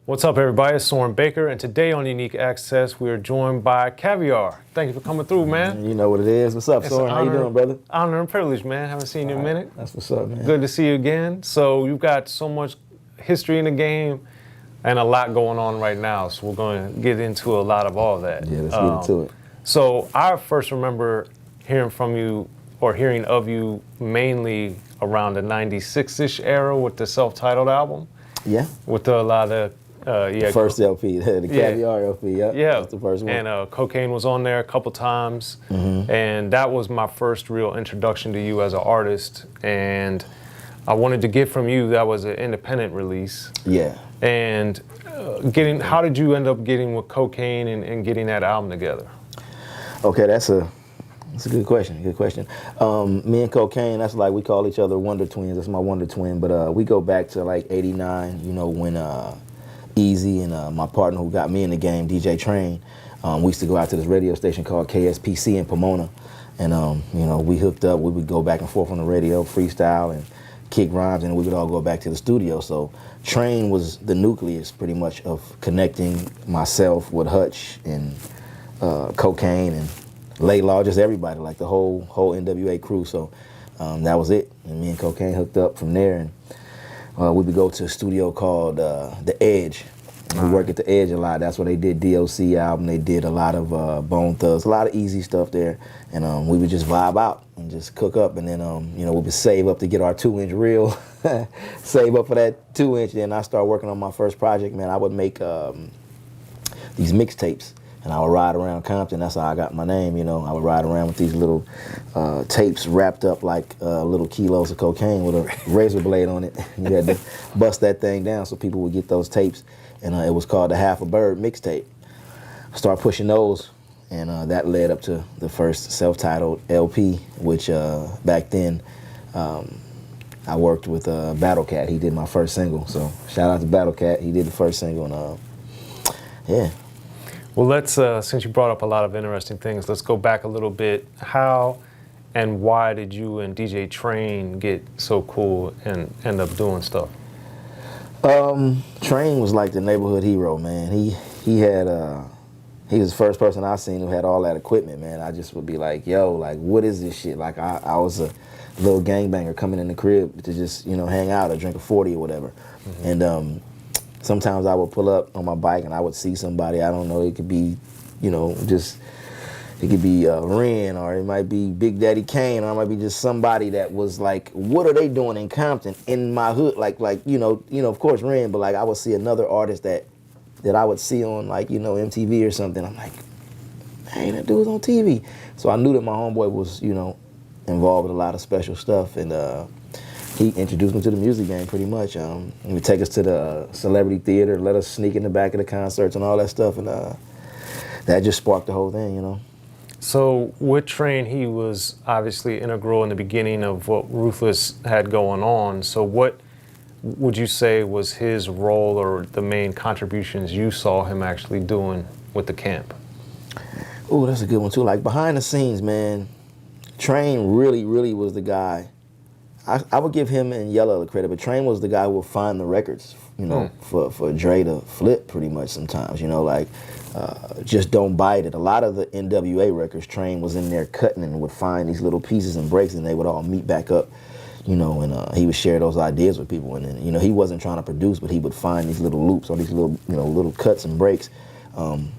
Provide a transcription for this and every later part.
What's up, everybody? It's Soren Baker, and today on Unique Access, we are joined by Caviar. Thank you for coming through, man. You know what it is. What's up, Soren? How you doing, brother? Honor and privilege, man. Haven't seen you in a minute. That's what's up, man. Good to see you again. So you've got so much history in the game and a lot going on right now, so we're going to get into a lot of all that. Yeah, let's get into it. So I first remember hearing from you, or hearing of you, mainly around the 96-ish era with the self-titled album. Yeah. With a lot of the first LP, the Caviar LP, yeah. That's the first one. And Cocaine was on there a couple times, and that was my first real introduction to you as an artist. And I wanted to get from you, that was an independent release. Yeah. And how did you end up getting with Cocaine and getting that album together? Okay, that's a good question. Good question. Me and Cocaine, that's like we call each other Wonder Twins. That's my Wonder Twin. But we go back to like '89. You know when Easy and my partner who got me in the game, DJ Train, we used to go out to this radio station called KSPC in Pomona, and you know we hooked up. We would go back and forth on the radio, freestyle and kick rhymes, and we would all go back to the studio. So Train was the nucleus pretty much of connecting myself with Hutch and Cocaine and Laylaw, just everybody, like the whole NWA crew. So that was it. And me and Cocaine hooked up from there, and we would go to a studio called The Edge. We work at The Edge a lot. That's where they did D.O.C. album. They did a lot of Bone Thugs, a lot of easy stuff there. And we would just vibe out and just cook up. And then, you know, we would save up to get our 2-inch reel, save up for that 2-inch. Then I started working on my first project, man. I would make these mixtapes. And I would ride around Compton. That's how I got my name, you know. I would ride around with these little tapes wrapped up like little kilos of cocaine with a razor blade on it. You had to bust that thing down so people would get those tapes. And it was called the Half a Bird mixtape. Start pushing those, and that led up to the first self-titled LP, which back then I worked with Battlecat. He did my first single. So shout out to Battlecat. He did the first single, and yeah. Well, let's, since you brought up a lot of interesting things, let's go back a little bit. How and why did you and DJ Train get so cool and end up doing stuff? Train was like the neighborhood hero, man. He was the first person I seen who had all that equipment, man. I just would be like, yo, like, what is this shit? Like, I was a little gangbanger coming in the crib to just, you know, hang out or drink a 40 or whatever. And sometimes I would pull up on my bike and I would see somebody, I don't know, it could be, you know, just, it could be Ren, or it might be Big Daddy Kane, or it might be just somebody that was like, what are they doing in Compton, in my hood? Like you know, of course Ren, but like I would see another artist that I would see on like, you know, MTV or something. I'm like, hey, that dude's on TV. So I knew that my homeboy was, you know, involved with a lot of special stuff, and he introduced me to the music game pretty much. He would take us to the celebrity theater, let us sneak in the back of the concerts and all that stuff, and that just sparked the whole thing, you know. So with Train, he was obviously integral in the beginning of what Ruthless had going on. So what would you say was his role or the main contributions you saw him actually doing with the camp? Oh, that's a good one too. Like behind the scenes, man, Train really was the guy. I would give him and Yella the credit, but Train was the guy who would find the records, you know, for Dre to flip pretty much sometimes, you know, like just don't bite it. A lot of the NWA records, Train was in there cutting and would find these little pieces and breaks, and they would all meet back up, you know, and he would share those ideas with people. And then, you know, he wasn't trying to produce, but he would find these little loops or these little, you know, little cuts and breaks,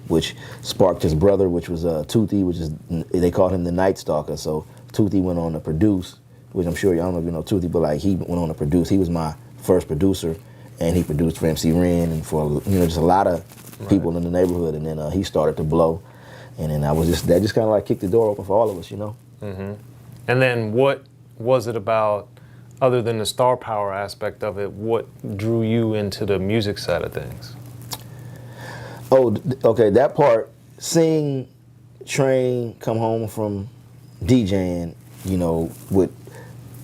which sparked his brother, which was Toothy, which is, they called him the Night Stalker. So Toothy went on to produce, which I'm sure, I don't know if you know Toothy, but like he went on to produce. He was my first producer, and he produced for MC Ren and for, you know, just a lot of people in the neighborhood. And then he started to blow, and then that just kind of like kicked the door open for all of us, you know. And then what was it about, other than the star power aspect of it, what drew you into the music side of things? Oh, okay, that part, seeing Train come home from DJing, you know, with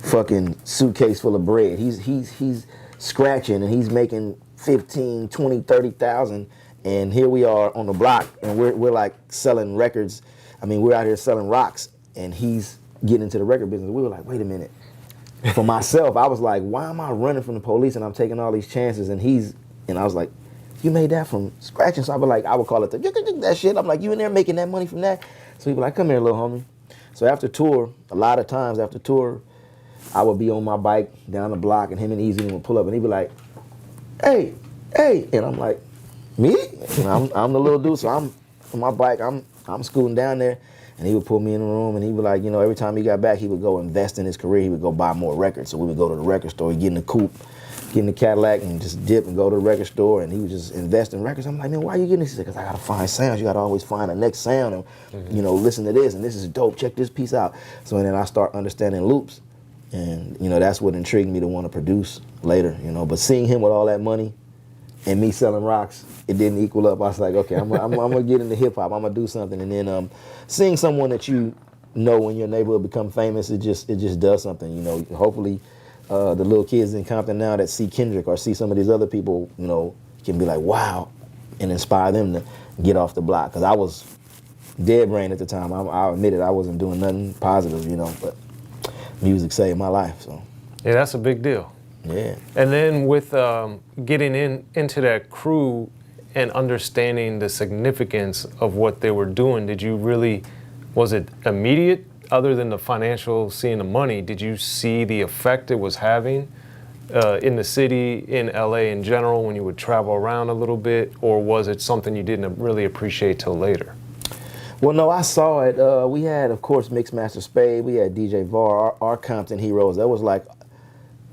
fucking suitcase full of bread. He's scratching and he's making 15, 20, 30,000, and here we are on the block and we're like selling records. I mean, we're out here selling rocks and he's getting into the record business. We were like, wait a minute. For myself, I was like, why am I running from the police and I'm taking all these chances, and I was like, you made that from scratch? And so I would call it that shit. I'm like, you in there making that money from that? So he'd be like, come here, little homie. So after tour, a lot of times after tour, I would be on my bike down the block, and him and Easy would pull up, and he'd be like, hey, and I'm like, me? And I'm the little dude, so I'm on my bike, I'm scooting down there, and he would pull me in the room, and he would like, every time he got back, he would go invest in his career. He would go buy more records. So we would go to the record store, he'd get in the coupe, get in the Cadillac, and just dip and go to the record store, and he would just invest in records. I'm like, man, why are you getting this? He said, because I gotta find sounds. You gotta always find the next sound, and listen to this, and this is dope. Check this piece out. So and then I start understanding loops, and that's what intrigued me to want to produce later. But seeing him with all that money, and me selling rocks, it didn't equal up. I was like, okay, I'm gonna get into hip hop. I'm gonna do something. And then seeing someone that you know in your neighborhood become famous, it just does something. Hopefully, the little kids in Compton now that see Kendrick or see some of these other people, can be like, wow, and inspire them to get off the block. Because I was dead brain at the time. I admit it, I wasn't doing nothing positive, but music saved my life. So Yeah, that's a big deal. yeah. And then with getting into that crew and understanding the significance of what they were doing, was it immediate? Other than the financial, seeing the money, did you see the effect it was having in the city, in LA in general, when you would travel around a little bit? Or was it something you didn't really appreciate till later? Well, no, I saw it. We had, of course, Mixmaster Spade. We had DJ Var, our Compton heroes. That was like,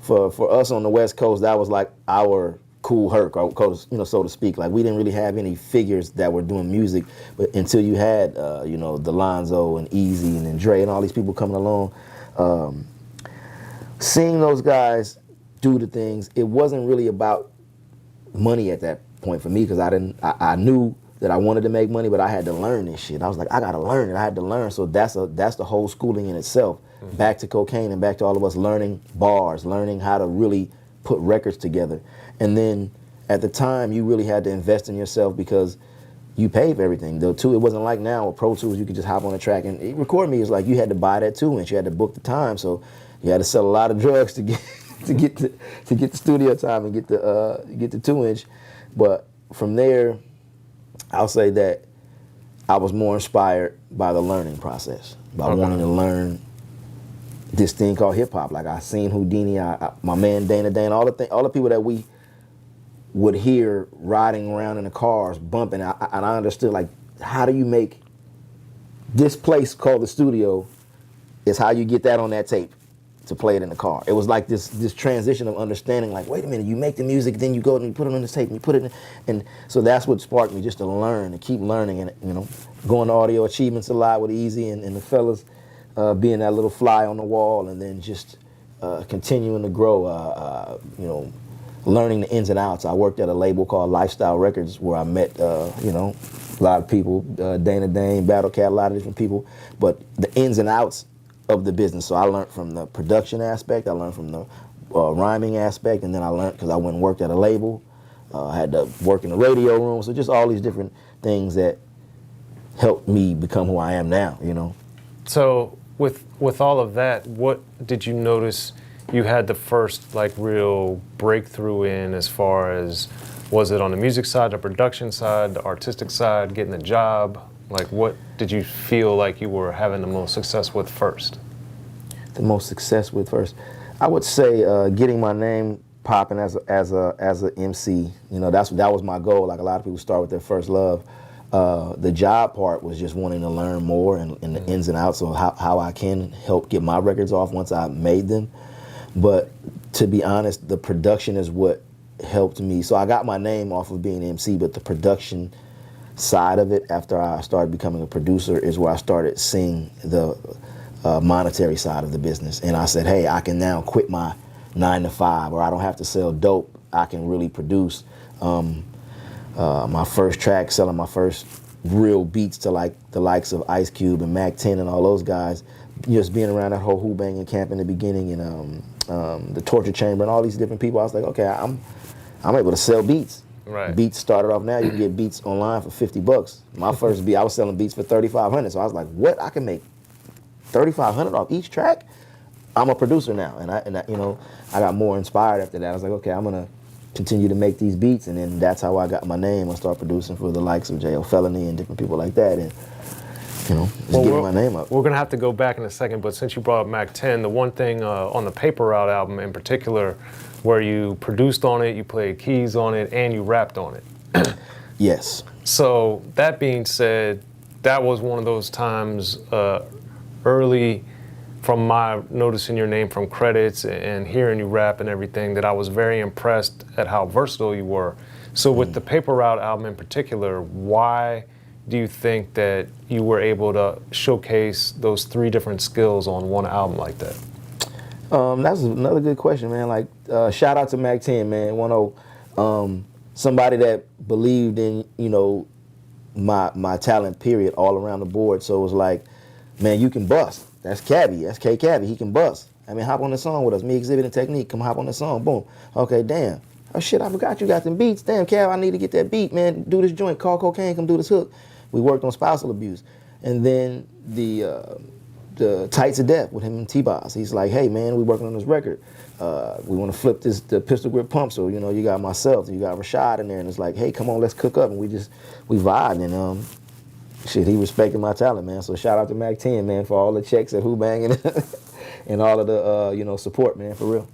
for us on the West Coast, that was like our cool Herc, or, so to speak. Like, we didn't really have any figures that were doing music, but until you had, the Lonzo and Easy and then Dre and all these people coming along. Seeing those guys do the things, it wasn't really about money at that point for me, because I knew that I wanted to make money, but I had to learn this shit. I was like, I gotta learn it. I had to learn. So that's the whole schooling in itself. Mm-hmm. Back to cocaine and back to all of us learning bars, learning how to really put records together. And then at the time, you really had to invest in yourself because you paid for everything. Though too, it wasn't like now with Pro Tools, you could just hop on a track and record me. It's like you had to buy that 2-inch. You had to book the time, so you had to sell a lot of drugs to get to get the studio time and get the 2-inch. But from there, I'll say that I was more inspired by the learning process, by wanting to learn this thing called hip hop. Like, I seen Houdini, my man Dana Dane, all the people that we would hear riding around in the cars bumping, and I understood, like, how do you make this place called the studio is how you get that on that tape to play it in the car. It was like this transition of understanding, like, wait a minute, you make the music, then you go and you put it on this tape and you put it in, and so that's what sparked me, just to learn, to keep learning, and going to Audio Achievements a lot with Easy and the fellas, being that little fly on the wall, and then just continuing to grow, learning the ins and outs. I worked at a label called Lifestyle Records where I met, a lot of people, Dana Dane, Battlecat, a lot of different people, but the ins and outs of the business. So I learned from the production aspect, I learned from the rhyming aspect, and then I learned because I went and worked at a label. I had to work in the radio room, so just all these different things that helped me become who I am now, So with all of that, what did you notice you had the first like real breakthrough in, as far as, was it on the music side, the production side, the artistic side, getting a job? Like, what did you feel like you were having the most success with first? The most success with first, I would say getting my name popping as a MC. That was my goal. Like, a lot of people start with their first love. The job part was just wanting to learn more and the ins and outs of how I can help get my records off once I made them. But to be honest, the production is what helped me. So I got my name off of being an MC, but the production side of it, after I started becoming a producer, is where I started seeing the monetary side of the business. And I said, hey, I can now quit my 9-to-5, or I don't have to sell dope. I can really produce. My first track, selling my first real beats to like the likes of Ice Cube and Mac 10 and all those guys, just being around that whole hoobanging camp in the beginning, and the Torture Chamber and all these different people, I was like, okay, I'm able to sell beats. Right. Beats started off, now you can get beats online for $50. My first beat, I was selling beats for $3,500. So I was like, what? I can make $3,500 off each track? I'm a producer now, and I got more inspired after that. I was like, okay, I'm gonna continue to make these beats, and then that's how I got my name. I started producing for the likes of J.O. Felony and different people like that, and just getting my name up. We're gonna have to go back in a second, but since you brought up Mac 10, the one thing on the Paper Route album in particular, where you produced on it, you played keys on it, and you rapped on it. Yes. So that being said, that was one of those times early, from my noticing your name from credits and hearing you rap and everything, that I was very impressed at how versatile you were. So with the Paper Route album in particular, why do you think that you were able to showcase those 3 different skills on one album like that? That's another good question, man. Like, shout out to Mac 10, man. Somebody that believed in, my talent, period, all around the board. So it was like, man, you can bust. That's Cavi. That's K Cavi. He can bust. I mean, hop on the song with us. Me, Xzibit, and Technique. Come hop on the song. Boom. Okay, damn. Oh, shit, I forgot you got them beats. Damn, Cav, I need to get that beat, man. Do this joint. Call Cocaine. Come do this hook. We worked on spousal abuse. And then the Tights of Death with him and T-Boz. He's like, hey, man, we working on this record. We want to flip the pistol grip pump. So, you got myself, you got Rashad in there. And it's like, hey, come on, let's cook up. And we vibed. And, shit, he respected my talent, man. So shout out to Mac 10, man, for all the checks at Who Banging and all of the, support, man, for real.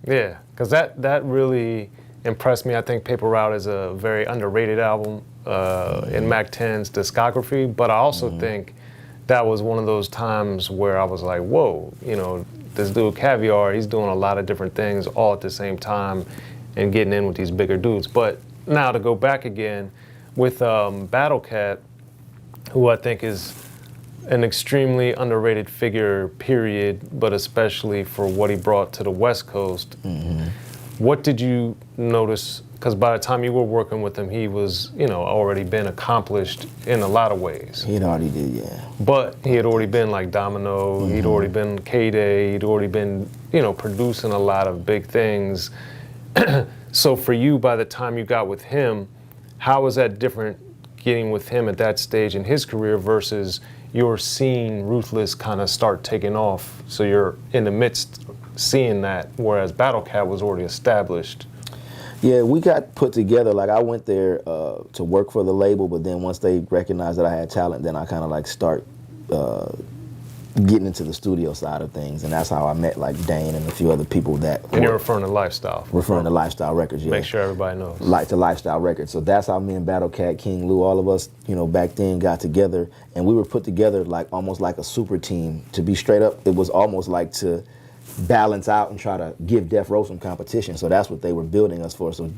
Yeah, because that really impressed me. I think Paper Route is a very underrated album in Mac 10's discography, but I also think that was one of those times where I was like, whoa, this dude Caviar, he's doing a lot of different things all at the same time and getting in with these bigger dudes. But now to go back again with Battlecat, who I think is an extremely underrated figure, period, but especially for what he brought to the West Coast. What did you notice? Because by the time you were working with him, he was, already been accomplished in a lot of ways. He'd already did, yeah. But he had already been like Domino, he'd already been K-Day, he'd already been, producing a lot of big things. So for you, by the time you got with him, how was that different getting with him at that stage in his career versus you're seeing Ruthless kind of start taking off? So you're in the midst seeing that, whereas Battlecat was already established. Yeah, we got put together. Like, I went there to work for the label, but then once they recognized that I had talent, then I kind of like start getting into the studio side of things, and that's how I met like Dane and a few other people that. And you're referring to Lifestyle. Referring to Lifestyle Records, yeah. Make sure everybody knows. To Lifestyle Records. So that's how me and Battlecat, King Lou, all of us, back then got together, and we were put together like almost like a super team. To be straight up, it was almost like to balance out and try to give Death Row some competition. So that's what they were building us for. So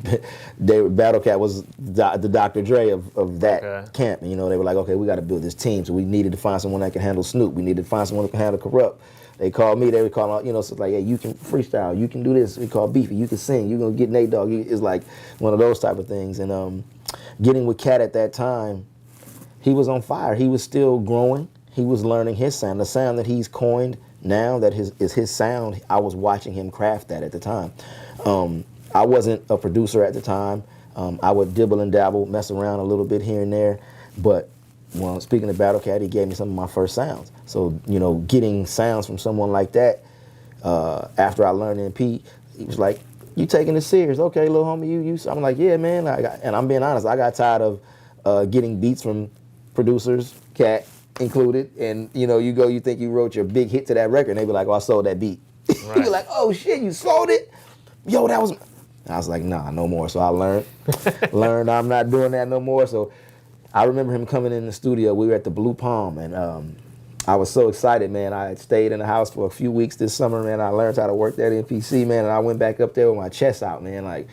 Battlecat was the Dr. Dre of that camp. And, they were like, okay, we got to build this team. So we needed to find someone that can handle Snoop. We needed to find someone that can handle Corrupt. They called me, they would call out, so it's like, hey, you can freestyle, you can do this. We call Beefy, you can sing, you're going to get Nate Dogg. It's like one of those type of things. And getting with Cat at that time, he was on fire. He was still growing. He was learning his sound. The sound that he's coined now, that is his sound, I was watching him craft that at the time. I wasn't a producer at the time. I would dibble and dabble, mess around a little bit here and there. But when speaking of Battlecat, he gave me some of my first sounds. So, getting sounds from someone like that, after I learned NP, he was like, you taking this serious? Okay, little homie, you. I'm like, yeah, man. And I'm being honest, I got tired of getting beats from producers, Cat included, and you think you wrote your big hit to that record, and they be like, oh, I sold that beat. Right. You be like, oh shit, you sold it? Yo, that was. I was like, nah, no more. So I learned I'm not doing that no more. So I remember him coming in the studio. We were at the Blue Palm, and I was so excited, man. I had stayed in the house for a few weeks this summer, man. I learned how to work that MPC, man, and I went back up there with my chest out, man. Like,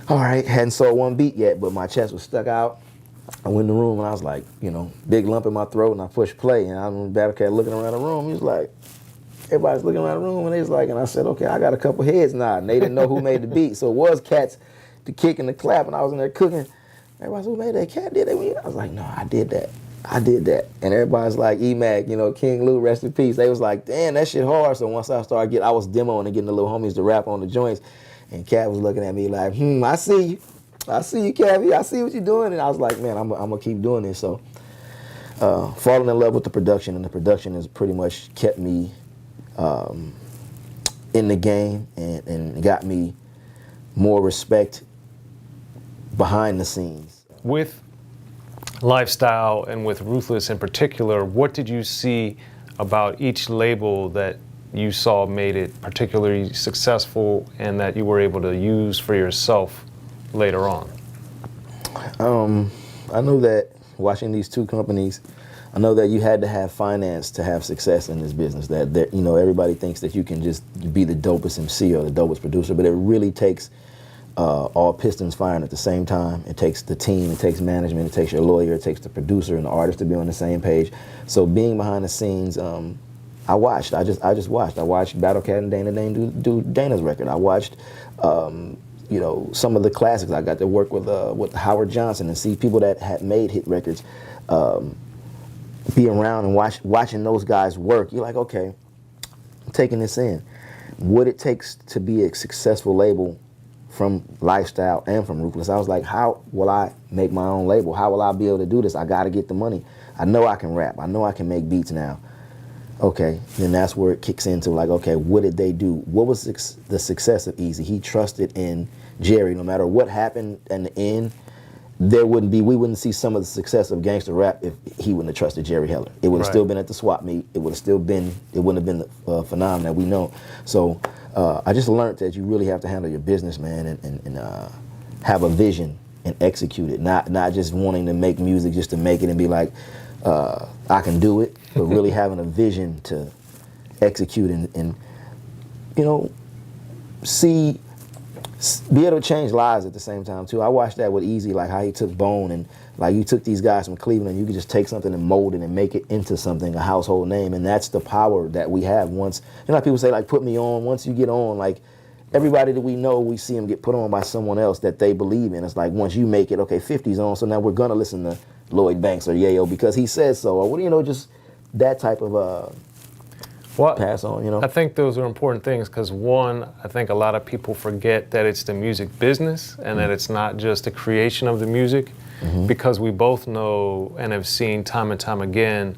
all right, hadn't sold one beat yet, but my chest was stuck out. I went in the room and I was like, big lump in my throat, and I pushed play, and I remember Battlecat looking around the room. He was like, everybody's looking around the room, and he's like, and I said, okay, I got a couple heads nodding. They didn't know who made the beat, so it was Cat's, the kick and the clap, and I was in there cooking. Everybody's like, who made that? Cat did it? I was like, no, I did that. And everybody's like, E-Mac, King Lou, rest in peace. They was like, damn, that shit hard. So once I was demoing and getting the little homies to rap on the joints, and Cat was looking at me like, I see you. I see you, Cavi. I see what you're doing. And I was like, man, I'm going to keep doing this. So falling in love with the production, and the production has pretty much kept me in the game and got me more respect behind the scenes. With Lifestyle and with Ruthless in particular, what did you see about each label that you saw made it particularly successful and that you were able to use for yourself later on? I know that watching these two companies, I know that you had to have finance to have success in this business. That you know, everybody thinks that you can just be the dopest MC or the dopest producer, but it really takes all pistons firing at the same time. It takes the team, it takes management, it takes your lawyer, it takes the producer and the artist to be on the same page. So being behind the scenes, I watched. I just watched. I watched Battlecat and Dana Dane do Dana's record. I watched, you know, some of the classics. I got to work with Howard Johnson and see people that had made hit records, be around and watching those guys work. You're like, okay, I'm taking this in. What it takes to be a successful label from Lifestyle and from Ruthless. I was like, how will I make my own label? How will I be able to do this? I got to get the money. I know I can rap. I know I can make beats now. Okay, then that's where it kicks into like, okay, what did they do? What was the success of Easy? He trusted in Jerry. No matter what happened in the end, we wouldn't see some of the success of gangster rap if he wouldn't have trusted Jerry Heller. It would have still been at the swap meet. It wouldn't have been the phenomenon that we know. So I just learned that you really have to handle your business, man, and have a vision and execute it. Not just wanting to make music just to make it and be like, I can do it, but really having a vision to execute and you know, be able to change lives at the same time too. I watched that with Easy, like how he took Bone and like you took these guys from Cleveland, you could just take something and mold it and make it into something, a household name, and that's the power that we have once. You know, like people say like put me on. Once you get on, like everybody that we know, we see them get put on by someone else that they believe in. It's like once you make it, okay, 50's on, so now we're gonna listen to Lloyd Banks or Yayo because he says so, or what do you know, just that type of pass on, you know? I think those are important things because one, I think a lot of people forget that it's the music business and that it's not just the creation of the music because we both know and have seen time and time again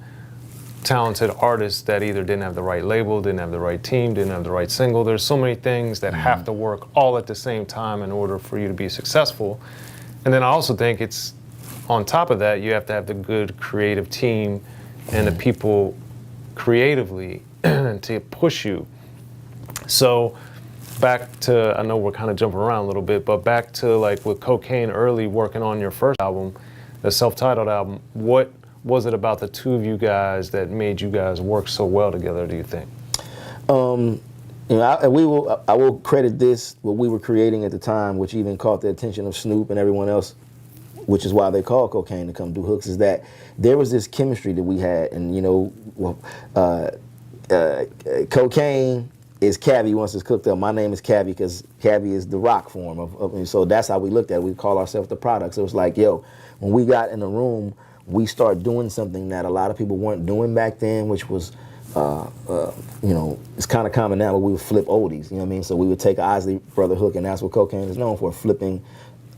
talented artists that either didn't have the right label, didn't have the right team, didn't have the right single. There's so many things that have to work all at the same time in order for you to be successful. And then I also think it's on top of that, you have to have the good creative team and the people creatively to push you. So back to, I know we're kind of jumping around a little bit, but back to like with Cocaine early working on your first album, the self-titled album, what was it about the two of you guys that made you guys work so well together, do you think? You know, I will credit this, what we were creating at the time, which even caught the attention of Snoop and everyone else, which is why they called Cocaine to come do hooks, is that there was this chemistry that we had. And, you know, Cocaine is Cavi once it's cooked up. My name is Cavi because Cavi is the rock form of so that's how we looked at it. We call ourselves the product. So it's like, yo, when we got in the room, we start doing something that a lot of people weren't doing back then, which was, you know, it's kind of common now, but we would flip oldies, you know what I mean? So we would take an Isley Brother hook, and that's what Cocaine is known for, flipping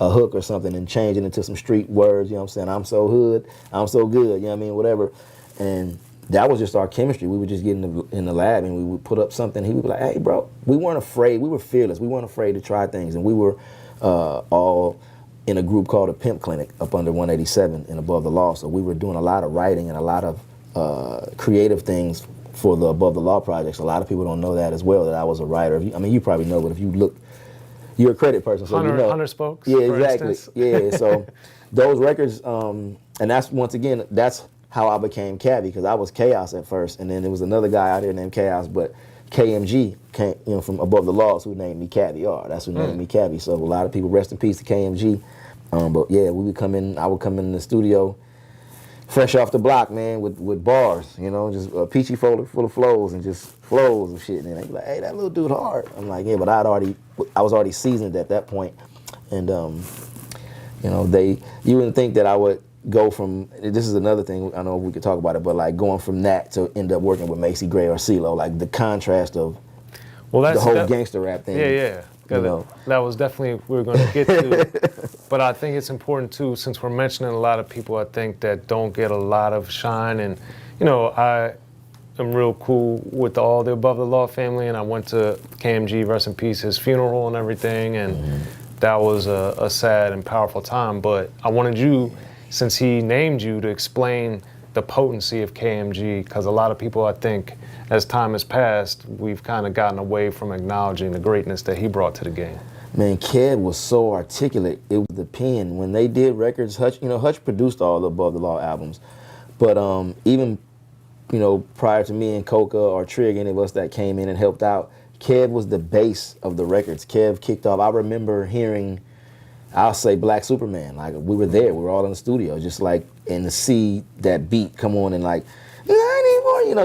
a hook or something and changing it into some street words, you know what I'm saying? I'm so hood, I'm so good, you know what I mean? Whatever. And that was just our chemistry. We would just get in the lab and we would put up something. He would be like, hey, bro, we weren't afraid. We were fearless. We weren't afraid to try things. And we were all in a group called a Pimp Clinic up under 187 and Above the Law. So we were doing a lot of writing and a lot of creative things for the Above the Law projects. A lot of people don't know that as well, that I was a writer. I mean, you probably know, but if you look, you're a credit person, so you know. Hunter Spokes, yeah, for exactly. instance. Yeah, so those records, and that's, once again, that's how I became Cavi, because I was Chaos at first, and then there was another guy out here named Chaos, but KMG came, you know, from Above the Laws, who named me Caviar. That's who named me Cavi. So a lot of people, rest in peace to KMG. But yeah, I would come in the studio fresh off the block, man, with bars, you know, just a peachy folder full of flows and just flows and shit. And they'd be like, hey, that little dude hard. I'm like, yeah, but I was already seasoned at that point. And, you know, you wouldn't think that I would go from, this is another thing, I don't know if we could talk about it, but like going from that to end up working with Macy Gray or CeeLo, like the contrast of the whole gangster rap thing. Yeah. You know. That was definitely what we were going to get to. But I think it's important too, since we're mentioning a lot of people I think that don't get a lot of shine. And, you know, am real cool with all the Above the Law family, and I went to KMG, rest in peace, his funeral and everything, and that was a sad and powerful time. But I wanted you, since he named you, to explain the potency of KMG, because a lot of people, I think, as time has passed, we've kind of gotten away from acknowledging the greatness that he brought to the game. Man, Kev was so articulate. It was the pen. When they did records, Hutch produced all the Above the Law albums. But even, prior to me and Coca or Trig, any of us that came in and helped out, Kev was the base of the records. Kev kicked off. I remember hearing, I'll say, Black Superman. Like, we were there. We were all in the studio, just like, and to see that beat come on and like, you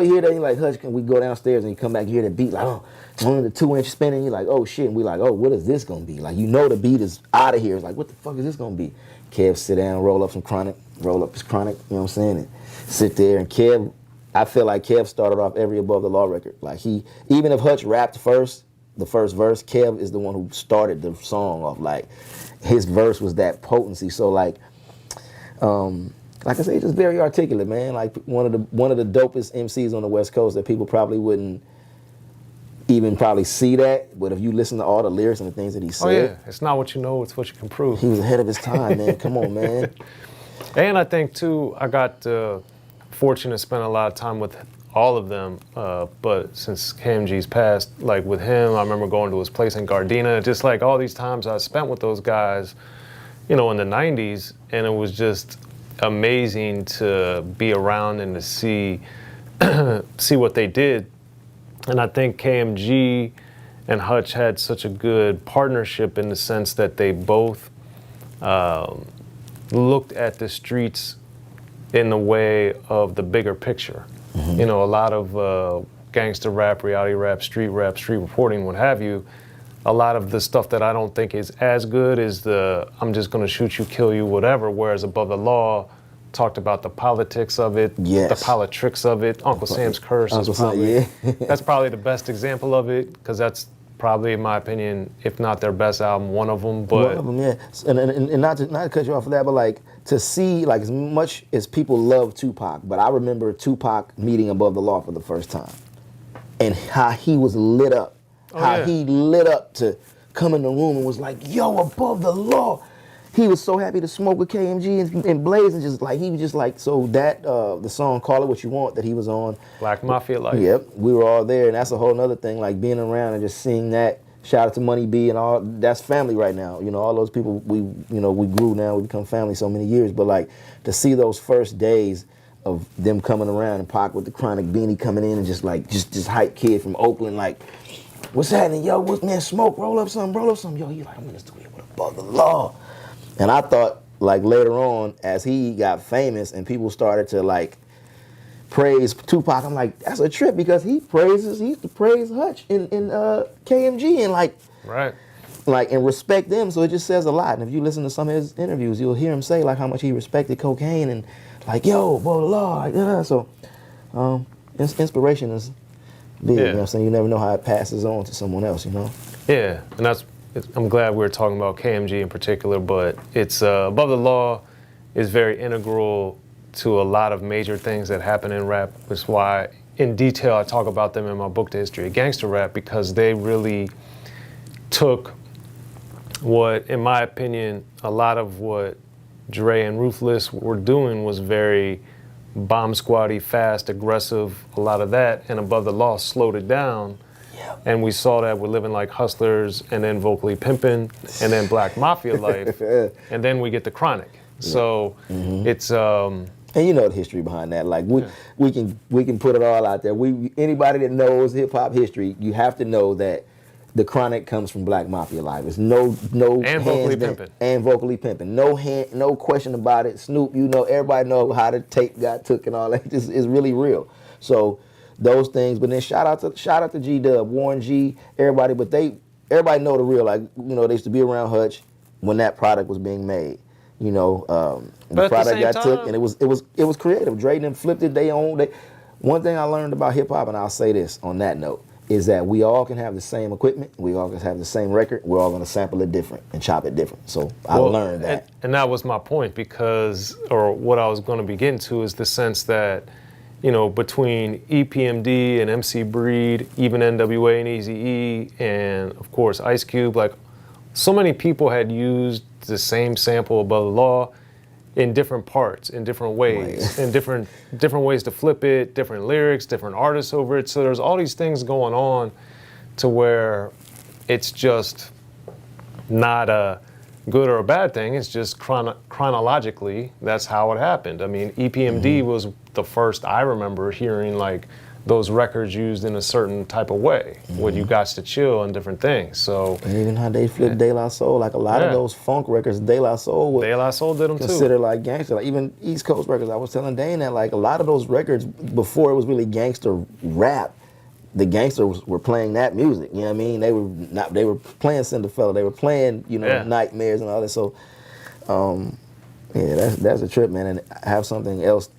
hear that, you're like, Hutch, we go downstairs and you come back, you hear that beat, like, oh, only the 2-inch spinning, you're like, oh shit, and we like, oh, what is this gonna be? Like, the beat is out of here. It's like, what the fuck is this gonna be? Kev sit down, roll up some chronic, roll up his chronic, you know what I'm saying? And sit there, and Kev, I feel like Kev started off every Above the Law record. Like, even if Hutch rapped first, the first verse, Kev is the one who started the song off. Like, his verse was that potency. So like I say, just very articulate, man. Like one of the dopest MCs on the West Coast that people probably wouldn't even probably see that. But if you listen to all the lyrics and the things that he said. Oh yeah, it's not what you know, it's what you can prove. He was ahead of his time, man. Come on, man. And I think too, I got fortunate to spend a lot of time with all of them, but since KMG's passed, like with him, I remember going to his place in Gardena, just like all these times I spent with those guys, in the 90s, and it was just amazing to be around and to see what they did. And I think KMG and Hutch had such a good partnership in the sense that they both looked at the streets in the way of the bigger picture. Mm-hmm. A lot of gangster rap, reality rap, street reporting, what have you, a lot of the stuff that I don't think is as good is the I'm just gonna shoot you, kill you, whatever, whereas Above the Law talked about the politics of it, yes, the politics of it. Uncle Sam's Curse is probably, that's probably the best example of it, because that's probably, in my opinion, if not their best album, one of them. But one of them, yeah. And not to cut you off for that, but like to see, like, as much as people love Tupac, but I remember Tupac meeting Above the Law for the first time, and how he was lit up, he lit up to come in the room and was like, "Yo, Above the Law." He was so happy to smoke with KMG and Blaze, and just like, he was just like, so that, the song Call It What You Want that he was on. Black Mafia Life. Yep, we were all there, and that's a whole nother thing, like being around and just seeing that. Shout out to Money B and all, that's family right now. All those people, we grew now, we become family so many years, but like to see those first days of them coming around and Pac with the chronic beanie coming in and just like, just hype kid from Oakland, like, what's happening, yo, man, smoke, roll up something, yo, you like, I'm in the studio with Above the Law. And I thought, like, later on, as he got famous and people started to, like, praise Tupac, I'm like, that's a trip, because he used to praise Hutch in KMG and, like, right, like, and respect them. So it just says a lot. And if you listen to some of his interviews, you'll hear him say, like, how much he respected cocaine and, like, yo, Above the Law. Like, so inspiration is big, you know what I'm saying? You never know how it passes on to someone else, Yeah, and I'm glad we were talking about KMG in particular, but it's Above the Law is very integral to a lot of major things that happen in rap. That's why, in detail, I talk about them in my book, The History of Gangster Rap, because they really took what, in my opinion, a lot of what Dre and Ruthless were doing was very bomb squatty, fast, aggressive, a lot of that, and Above the Law slowed it down. And we saw that with Living Like Hustlers, and then Vocally Pimpin', and then Black Mafia Life, and then we get the Chronic. So it's and the history behind that. Like we can put it all out there. Anybody that knows hip hop history, you have to know that the Chronic comes from Black Mafia Life. It's no and Vocally Pimpin'. And Vocally Pimpin'. No question about it. Snoop, everybody know how the tape got took and all that. It's really real. So those things, but then shout out to G-Dub, Warren G, everybody, but everybody know the real, like, they used to be around Hutch when that product was being made. The product got took, and it was creative. Dre and them flipped it, they owned it. One thing I learned about hip hop, and I'll say this on that note, is that we all can have the same equipment, we all can have the same record, we're all gonna sample it different and chop it different. So I learned that. And that was my point, because, or what I was gonna be getting to, is the sense that you know, between EPMD and MC Breed, even NWA and Eazy-E, and of course Ice Cube, like so many people had used the same sample Above the Law in different parts, in different ways, in different ways to flip it, different lyrics, different artists over it. So there's all these things going on to where it's just not a good or a bad thing. It's just chronologically, that's how it happened. I mean, EPMD was the first I remember hearing like those records used in a certain type of way, when you got to chill and different things. So and even how they flipped De La Soul, like a lot of those funk records, De La Soul would De La Soul did them consider too. like gangster. Like even East Coast records, I was telling Dane that like a lot of those records before it was really gangster rap, the gangsters were playing that music. You know what I mean? They were playing Cinderfella, they were playing, you know, Nightmares and all that. So yeah, that's a trip, man. And I have something else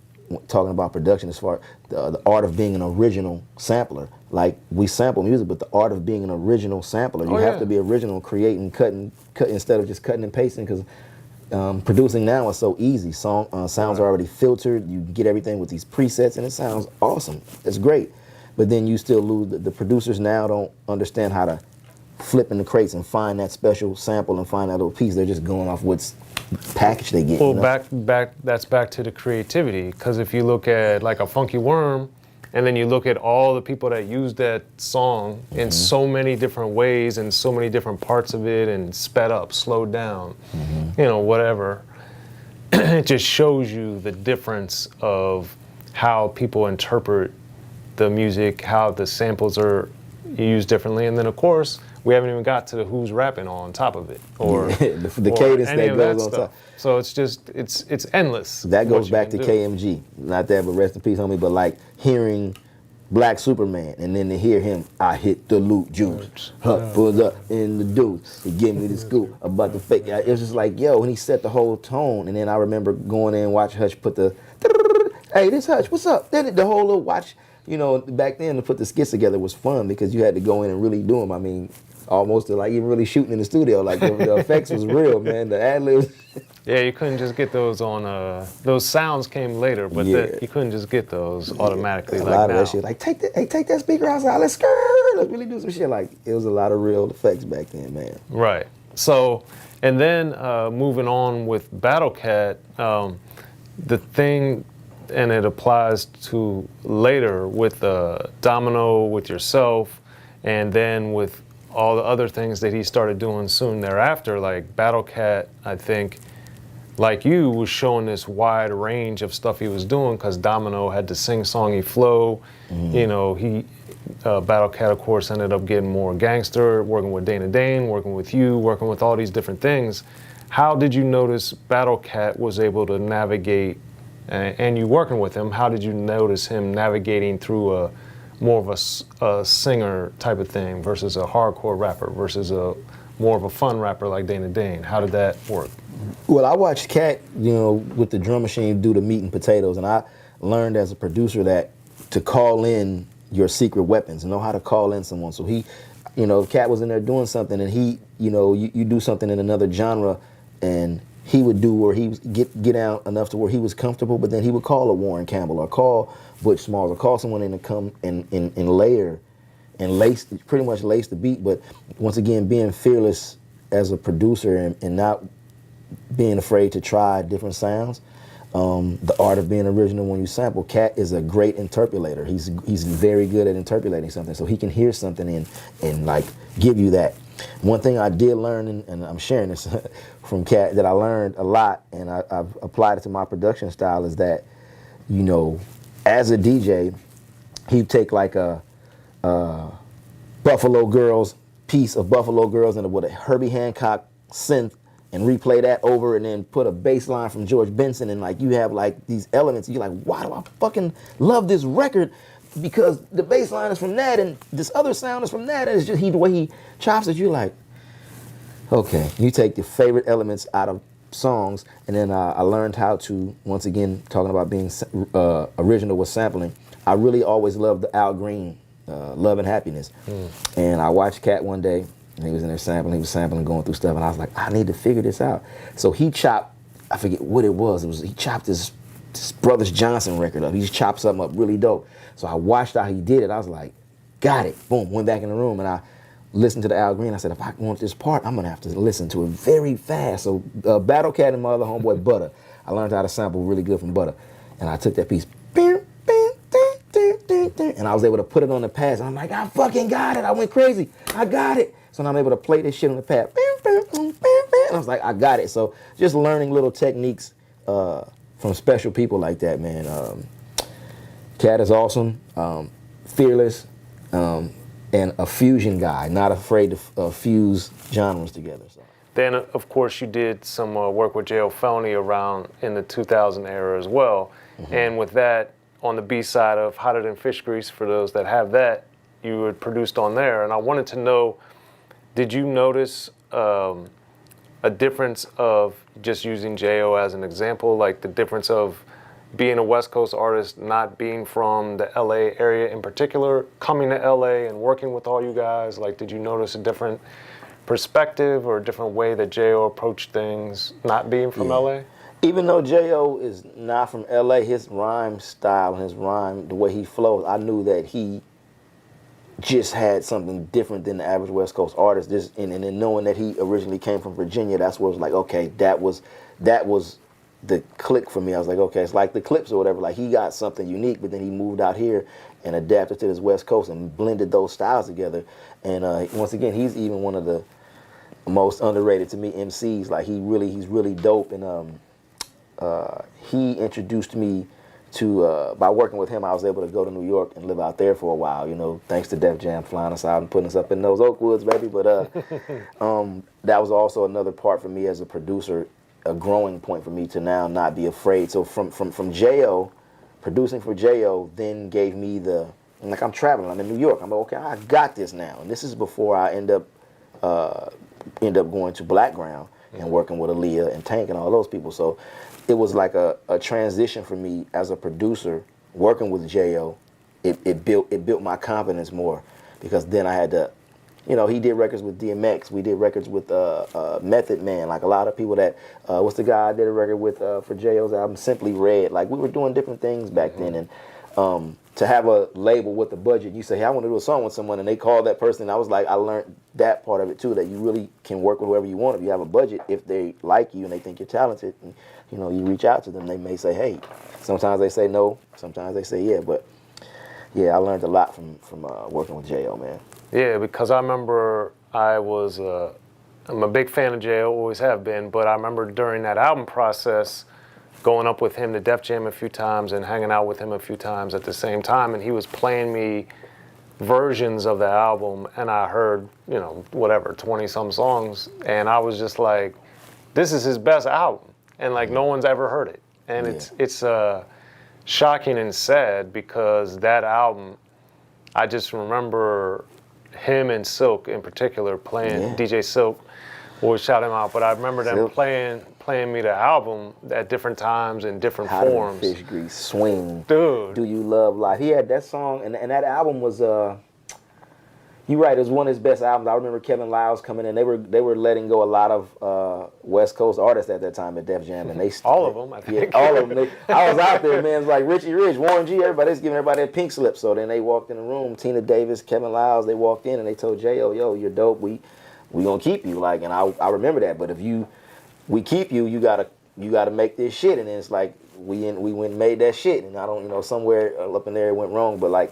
talking about production as far the art of being an original sampler. Like we sample music, but the art of being an original sampler, you have to be original, creating, cutting instead of just cutting and pasting, because producing now is so easy. Sounds are already filtered. You get everything with these presets, and it sounds awesome. It's great, but then you still lose. The producers now don't understand how to flip in the crates and find that special sample and find that little piece. They're just going off what's package they get. Well, you know? that's back to the creativity, because if you look at like a Funky Worm, and then you look at all the people that use that song in so many different ways and so many different parts of it, and sped up, slowed down, you know, whatever, it just shows you the difference of how people interpret the music, how the samples are used differently, and then of course we haven't even got to the who's rapping on top of it, or the or cadence any that of goes that on stuff. top. So it's just it's endless. That goes what you back can to do. KMG. Not that, but rest in peace, homie. But like hearing Black Superman, and then to hear him, I hit the loot juice, pulled up in the deuce, he give me the scoop about the fake. It was just like, yo, and he set the whole tone. And then I remember going in and watch Hutch put the, hey, this Hutch, what's up? Then the whole little watch, you know, back then to put the skits together was fun, because you had to go in and really do them. I mean, almost like even really shooting in the studio, like the effects was real, man. The ad libs. Yeah, you couldn't just get those on. Those sounds came later, but you couldn't just get those automatically. A like lot now. of that shit, like take that speaker outside, let's really do some shit. Like it was a lot of real effects back then, man. Right. So, and then moving on with Battlecat, the thing, and it applies to later with Domino, with yourself, and then with all the other things that he started doing soon thereafter, like Battlecat, I think, like you, was showing this wide range of stuff he was doing, because Domino had the sing-songy flow. You know, Battlecat, of course, ended up getting more gangster, working with Dana Dane, working with you, working with all these different things. How did you notice Battlecat was able to navigate, and you working with him, how did you notice him navigating through more of a singer type of thing versus a hardcore rapper versus more of a fun rapper like Dana Dane? How did that work? Well, I watched Cat, you know, with the drum machine do the meat and potatoes, and I learned as a producer that to call in your secret weapons, know how to call in someone. So he, you know, Cat was in there doing something, and he, you know, you do something in another genre, and he would do where he was get out enough to where he was comfortable, but then he would call a Warren Campbell or call Butch Smalls or call someone in to come and layer and pretty much lace the beat. But once again, being fearless as a producer and not being afraid to try different sounds. The art of being original when you sample. Cat is a great interpolator. He's very good at interpolating something, so he can hear something and like give you that. One thing I did learn, and I'm sharing this from Cat, that I learned a lot, and I've applied it to my production style, is that, you know, as a DJ, he'd take like a Buffalo Girls piece of Buffalo Girls and with a Herbie Hancock synth, and replay that over, and then put a bass line from George Benson, and like you have like these elements, and you're like, why do I fucking love this record? Because the bass line is from that, and this other sound is from that, and it's just the way he chops it. You're like, okay, you take the favorite elements out of songs, and then I learned how to, once again, talking about being original with sampling, I really always loved the Al Green, Love and Happiness. And I watched Cat one day, and he was in there sampling, going through stuff, and I was like, I need to figure this out. So he chopped, I forget what it was, he chopped this this Brothers Johnson record up. He just chopped something up really dope. So I watched how he did it. I was like, got it. Boom, went back in the room and I listened to the Al Green. I said, if I want this part, I'm gonna have to listen to it very fast. So Battlecat and my other homeboy Butter, I learned how to sample really good from Butter. And I took that piece, and I was able to put it on the pads. And I'm like, I fucking got it. I went crazy. I got it. So now I'm able to play this shit on the pad. And I was like, I got it. So just learning little techniques from special people like that, man. Cat is awesome, fearless, and a fusion guy, not afraid to fuse genres together. So. Then, of course, you did some work with J.O. Felony around in the 2000 era as well. Mm-hmm. And with that, on the B side of Hotter Than Fish Grease, for those that have that, you had produced on there. And I wanted to know, did you notice a difference of, just using J.O. as an example, like the difference of being a West Coast artist, not being from the LA area in particular, coming to LA and working with all you guys? Like, did you notice a different perspective or a different way that J.O. approached things, not being from LA? Even though J.O. is not from LA, his rhyme style and his rhyme, the way he flows, I knew that he just had something different than the average West Coast artist. And then knowing that he originally came from Virginia, that's where it was like, okay, that was the click for me. I was like, okay, it's like the Clips or whatever. Like, he got something unique, but then he moved out here and adapted to this West Coast and blended those styles together. And once again, he's even one of the most underrated to me MCs. Like, he's really dope. And he introduced me to, by working with him, I was able to go to New York and live out there for a while, you know, thanks to Def Jam flying us out and putting us up in those Oakwoods, baby. But that was also another part for me as a producer, a growing point for me to now not be afraid. So from J.O., producing for J.O. then gave me like, I'm traveling, I'm in New York, I'm like, okay, I got this now. And this is before I end up going to Blackground and working with Aaliyah and Tank and all those people. So it was like a transition for me as a producer working with J.O. It built my confidence more, because then I had to, you know, he did records with DMX. We did records with Method Man. Like, a lot of people that, what's the guy I did a record with for J.O.'s album, Simply Red. Like, we were doing different things back then. And to have a label with a budget, you say, hey, I want to do a song with someone, and they call that person. And I was like, I learned that part of it too, that you really can work with whoever you want. If you have a budget, if they like you and they think you're talented, and, you know, you reach out to them, they may say, hey. Sometimes they say no, sometimes they say yeah. But yeah, I learned a lot from working with J.O., man. Yeah, because I remember I'm a big fan of J.O., always have been, but I remember during that album process, going up with him to Def Jam a few times and hanging out with him a few times at the same time, and he was playing me versions of the album, and I heard, you know, whatever, 20-some songs, and I was just like, this is his best album, and like, no one's ever heard it. And it's shocking and sad, because that album, I just remember him and Silk in particular playing, DJ Silk, always shout him out, but I remember them playing me the album at different times in different forms. Fish Grease, Swing, dude. Do You Love Life? He had that song, and that album was you're right, it was one of his best albums. I remember Kevin Lyles coming in. They were letting go a lot of West Coast artists at that time at Def Jam, and all of them, I think. Yeah, all of them. I was out there, man. It was like Richie Rich, Warren G. Everybody's giving everybody a pink slip. So then they walked in the room. Tina Davis, Kevin Lyles. They walked in and they told J.O., yo, you're dope. We gonna keep you. Like, and I remember that. But if we keep you, you gotta make this shit. And then it's like we went and made that shit. And I don't, you know, somewhere up in there it went wrong. But like,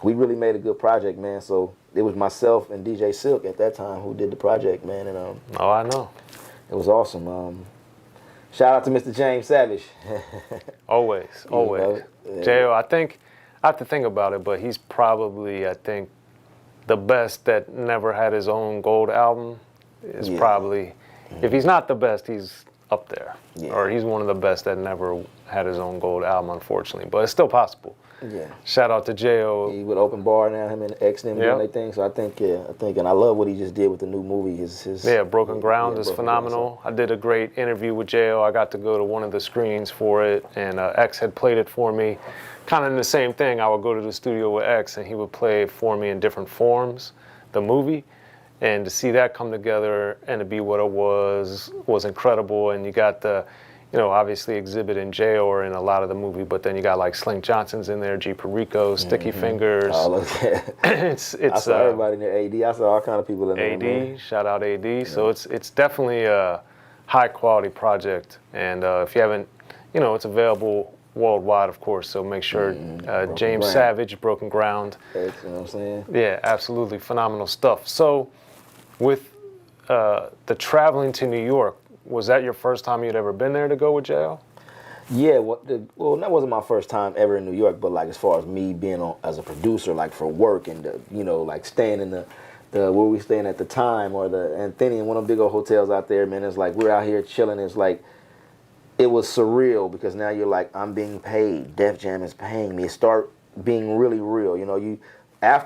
we really made a good project, man. So it was myself and DJ Silk at that time who did the project, man. And oh, I know. It was awesome. Shout out to Mr. James Savage. Always. J.O., I have to think about it, but he's probably, I think, the best that never had his own gold album is probably, if he's not the best, he's up there. Yeah. Or he's one of the best that never had his own gold album, unfortunately. But it's still possible. Yeah. Shout out to J.O. He with Open Bar now, him and X and them doing their thing. So I think, and I love what he just did with the new movie. His Broken Ground is phenomenal. I did a great interview with J.O. I got to go to one of the screenings for it, and X had played it for me. Kind of in the same thing. I would go to the studio with X, and he would play it for me in different forms, the movie. And to see that come together and to be what it was incredible. And you got the you know, obviously Xzibit and J.O. are in a lot of the movie, but then you got like Slink Johnson's in there, G. Perico, Sticky Fingers. Oh, look at it's I saw everybody in there. AD, I saw all kind of people in there. AD, Man. shout out AD. So it's definitely a high quality project, and if you haven't, you know, it's available worldwide, of course. So make sure James Savage, Broken Ground. You know what I'm saying? Yeah, absolutely phenomenal stuff. So with the traveling to New York, was that your first time you'd ever been there to go with J.O.? Yeah, well, that wasn't my first time ever in New York, but like as far as me being on as a producer, like for work and you know, like staying in the where we staying at the time, or the Anthony, one of the big old hotels out there, man. It's like we're out here chilling. It's like it was surreal because now you're like, I'm being paid. Def Jam is paying me. It start being really real. You know,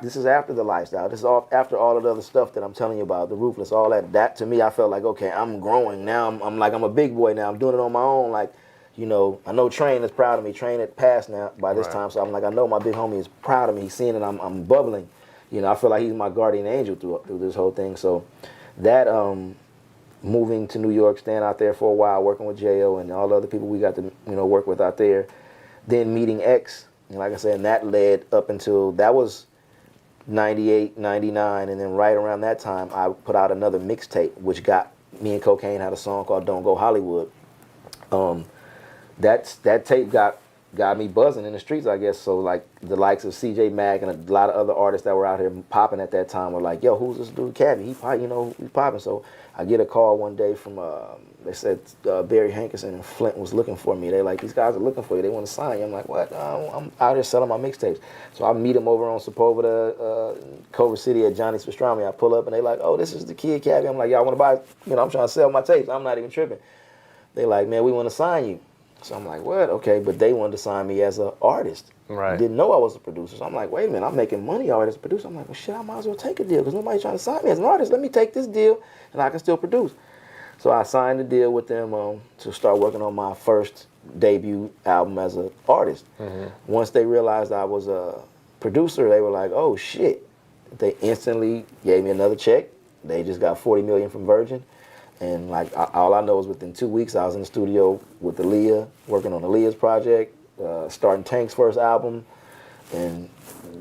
this is after the lifestyle. This is all after all of the other stuff that I'm telling you about, the Ruthless, all that. That to me, I felt like, okay, I'm growing now. I'm like, I'm a big boy now. I'm doing it on my own. Like, you know, I know Train is proud of me. Train had passed now by this time, so I'm like, I know my big homie is proud of me. He's seeing that I'm bubbling. You know, I feel like he's my guardian angel through this whole thing. So that moving to New York, staying out there for a while, working with J.O. and all the other people we got to, you know, work with out there, then meeting X, and like I said, and that led up until, that was 98, 99, and then right around that time, I put out another mixtape, which got me and Cocaine had a song called Don't Go Hollywood. That tape got me buzzing in the streets, I guess. So like the likes of CJ Mack and a lot of other artists that were out here popping at that time were like, yo, who's this dude Caviar? You know, he's popping. So I get a call one day from, they said Barry Hankerson and Flint was looking for me. They like, these guys are looking for you. They want to sign you. I'm like, what? I'm out here selling my mixtapes. So I meet them over on Sepulveda, Culver City at Johnny's Pastrami. I pull up and they like, oh, this is the kid Caviar. I'm like, y'all want to buy, you know, I'm trying to sell my tapes. I'm not even tripping. They like, man, we want to sign you. So I'm like, what? Okay, but they wanted to sign me as an artist. Right. Didn't know I was a producer. So I'm like, wait a minute, I'm making money already as a producer. I'm like, well, shit, I might as well take a deal because nobody's trying to sign me as an artist. Let me take this deal and I can still produce. So I signed the deal with them to start working on my first debut album as an artist. Once they realized I was a producer, they were like, oh, shit. They instantly gave me another check. They just got $40 million from Virgin. And like all I know is within 2 weeks I was in the studio with Aaliyah, working on Aaliyah's project, starting Tank's first album, and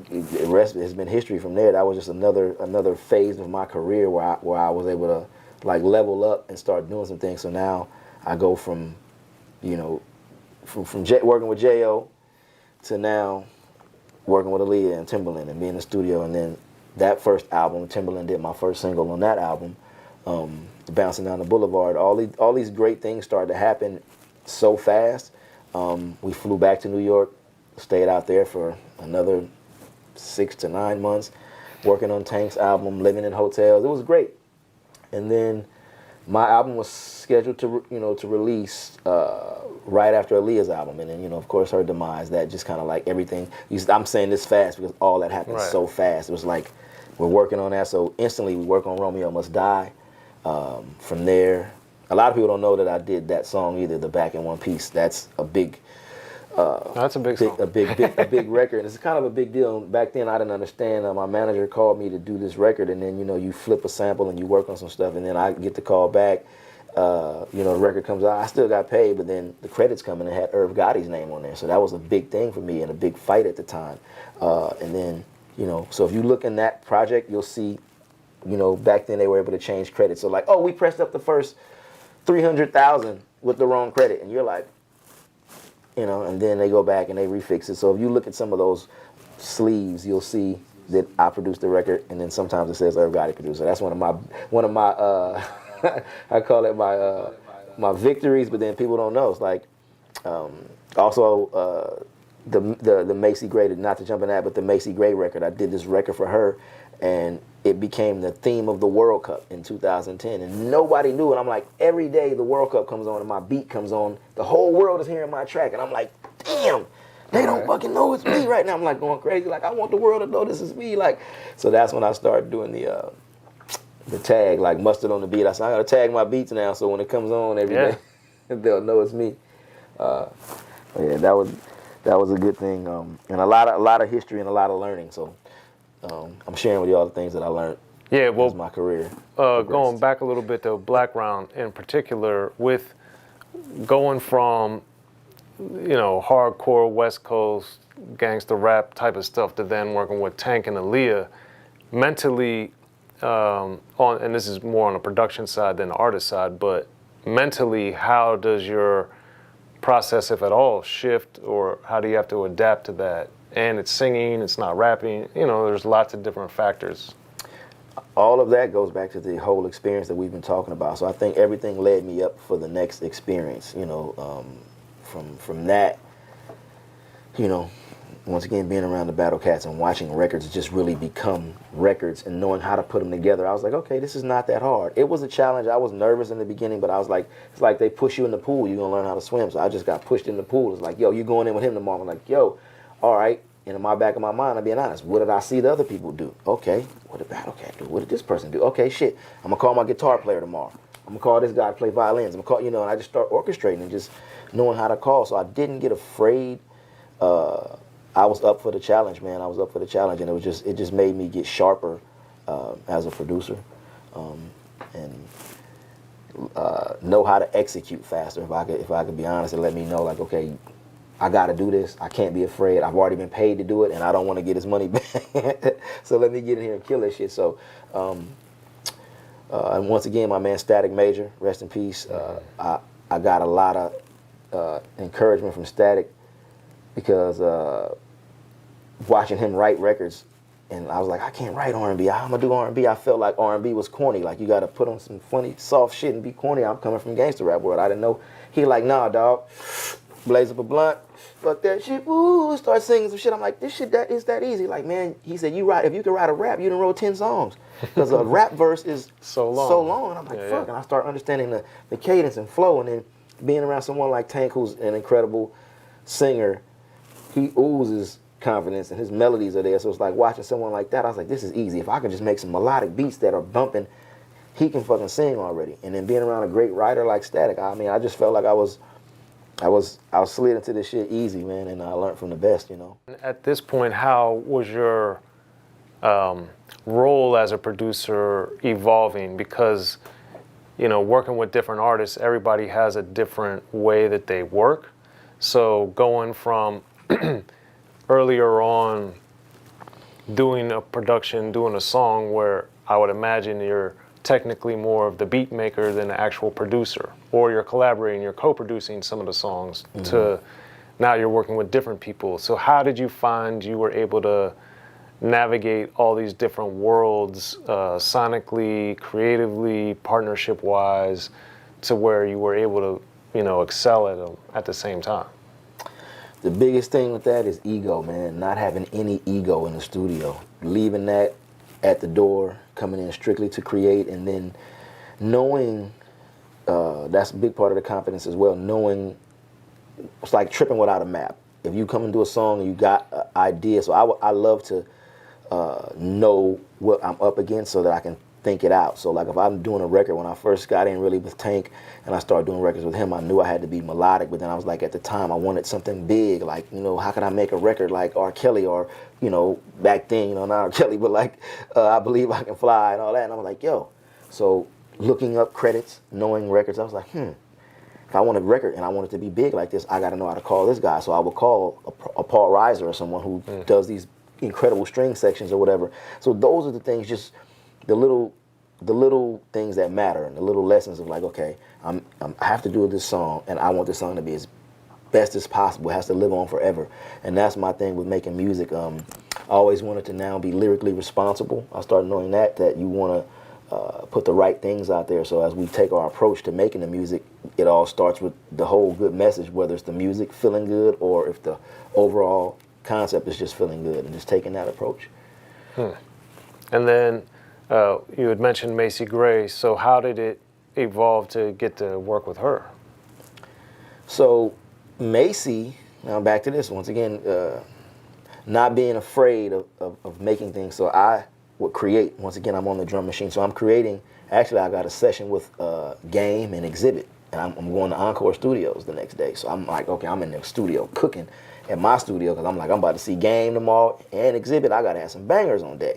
the rest has been history from there. That was just another phase of my career where I was able to like level up and start doing some things. So now I go from, you know, from working with J.O. to now working with Aaliyah and Timbaland and being in the studio. And then that first album, Timbaland did my first single on that album. Bouncing down the boulevard, all these great things started to happen so fast. We flew back to New York, stayed out there for another 6 to 9 months, working on Tank's album, living in hotels. It was great. And then my album was scheduled to release right after Aaliyah's album, and then of course her demise. That just kind of like everything. I'm saying this fast because all that happened so fast. It was like we're working on that, so instantly we work on Romeo Must Die. From there, a lot of people don't know that I did that song either, the Back in One Piece. That's a big, that's a big song. a big record. And it's kind of a big deal. Back then, I didn't understand. My manager called me to do this record, and then you flip a sample and you work on some stuff, and then I get the call back. The record comes out. I still got paid, but then the credits come and it had Irv Gotti's name on there, so that was a big thing for me and a big fight at the time. And then so if you look in that project, you'll see. Back then they were able to change credits. So like, oh, we pressed up the first 300,000 with the wrong credit, and you're like, and then they go back and they refix it. So if you look at some of those sleeves, you'll see that I produced the record, and then sometimes it says Irv Gotti producer. That's one of my I call it my victories. But then people don't know. It's like also the Macy Gray, not to jump in that, but the Macy Gray record. I did this record for her, and it became the theme of the World Cup in 2010, and nobody knew it. I'm like, every day the World Cup comes on and my beat comes on, the whole world is hearing my track, and I'm like, damn, they don't fucking know it's me right now. I'm like going crazy, like I want the world to know this is me. Like, so that's when I started doing the tag, like mustard on the beat. I said, I gotta tag my beats now, so when it comes on every day, they'll know it's me. Yeah, that was a good thing, and a lot of history and a lot of learning. So. I'm sharing with you all the things that I learned. Yeah, well, as my career. Going back a little bit to Black Round in particular, with going from, hardcore West Coast gangster rap type of stuff to then working with Tank and Aaliyah, mentally, and this is more on the production side than the artist side, but mentally, how does your process, if at all, shift, or how do you have to adapt to that? And it's singing, it's not rapping, there's lots of different factors. All of that goes back to the whole experience that we've been talking about. So I think everything led me up for the next experience, from that, once again, being around the Battlecats and watching records just really become records and knowing how to put them together, I was like, okay, this is not that hard. It was a challenge. I was nervous in the beginning, but I was like, it's like they push you in the pool, you're going to learn how to swim. So I just got pushed in the pool. It's like, yo, you're going in with him tomorrow. I'm like, yo, all right. And in my back of my mind, I'm being honest, what did I see the other people do? Okay, what did Battlecat do? What did this person do? Okay, shit, I'm going to call my guitar player tomorrow. I'm going to call this guy to play violins. I'm going to call, and I just start orchestrating and just knowing how to call. So I didn't get afraid. I was up for the challenge, man. I was up for the challenge, and it just made me get sharper as a producer, and know how to execute faster. If I could be honest, and let me know, like, okay, I got to do this. I can't be afraid. I've already been paid to do it, and I don't want to get his money back. So let me get in here and kill this shit. So, and once again, my man Static Major, rest in peace. I got a lot of encouragement from Static because watching him write records, and I was like, I can't write R&B. How am I gonna do R&B? I felt like R&B was corny. Like, you got to put on some funny, soft shit and be corny. I'm coming from gangster rap world. I didn't know. He like, nah, dog. Blaze up a blunt. Fuck that shit. Ooh, start singing some shit. I'm like, this shit is that easy. Like, man, he said, if you could write a rap, you done wrote 10 songs. Because a rap verse is so long. And I'm like, fuck. And I start understanding the cadence and flow. And then being around someone like Tank, who's an incredible singer, he oozes confidence and his melodies are there. So it's like watching someone like that, I was like, this is easy. If I can just make some melodic beats that are bumping, he can fucking sing already. And then being around a great writer like Static, I mean, I just felt like I was slid into this shit easy, man, and I learned from the best, At this point, how was your role as a producer evolving? Because, working with different artists, everybody has a different way that they work. So going from earlier on doing a production, doing a song where I would imagine you're technically more of the beat maker than the actual producer, or you're collaborating, you're co-producing some of the songs, to now you're working with different people. So how did you find you were able to navigate all these different worlds, sonically, creatively, partnership-wise, to where you were able to, excel at them at the same time? The biggest thing with that is ego, man. Not having any ego in the studio. Leaving that at the door, coming in strictly to create, and then knowing, that's a big part of the confidence as well, knowing, it's like tripping without a map. If you come and do a song and you got an idea, so I love to know what I'm up against so that I can think it out. So like if I'm doing a record, when I first got in really with Tank and I started doing records with him, I knew I had to be melodic, but then I was like, at the time I wanted something big, like, how could I make a record like R. Kelly, or, back then, not R. Kelly, but like I Believe I Can Fly and all that. And I was like, yo, so looking up credits, knowing records, I was like, if I want a record and I want it to be big like this, I got to know how to call this guy. So I would call a Paul Reiser or someone who does these incredible string sections or whatever. So those are the things, just the little things that matter, and the little lessons of like, okay, I have to do this song, and I want this song to be as best as possible. It has to live on forever, and that's my thing with making music. I always wanted to now be lyrically responsible. I started knowing that you want to put the right things out there. So as we take our approach to making the music, it all starts with the whole good message, whether it's the music feeling good or if the overall concept is just feeling good, and just taking that approach. And then you had mentioned Macy Gray. So how did it evolve to get to work with her? So Macy, now back to this once again, not being afraid of making things. So I would create. Once again, I'm on the drum machine, so I'm creating. Actually, I got a session with Game and Xzibit, and I'm going to Encore Studios the next day. So I'm like, okay, I'm in the studio cooking at my studio, because I'm like, I'm about to see Game tomorrow and Xzibit. I got to have some bangers on deck.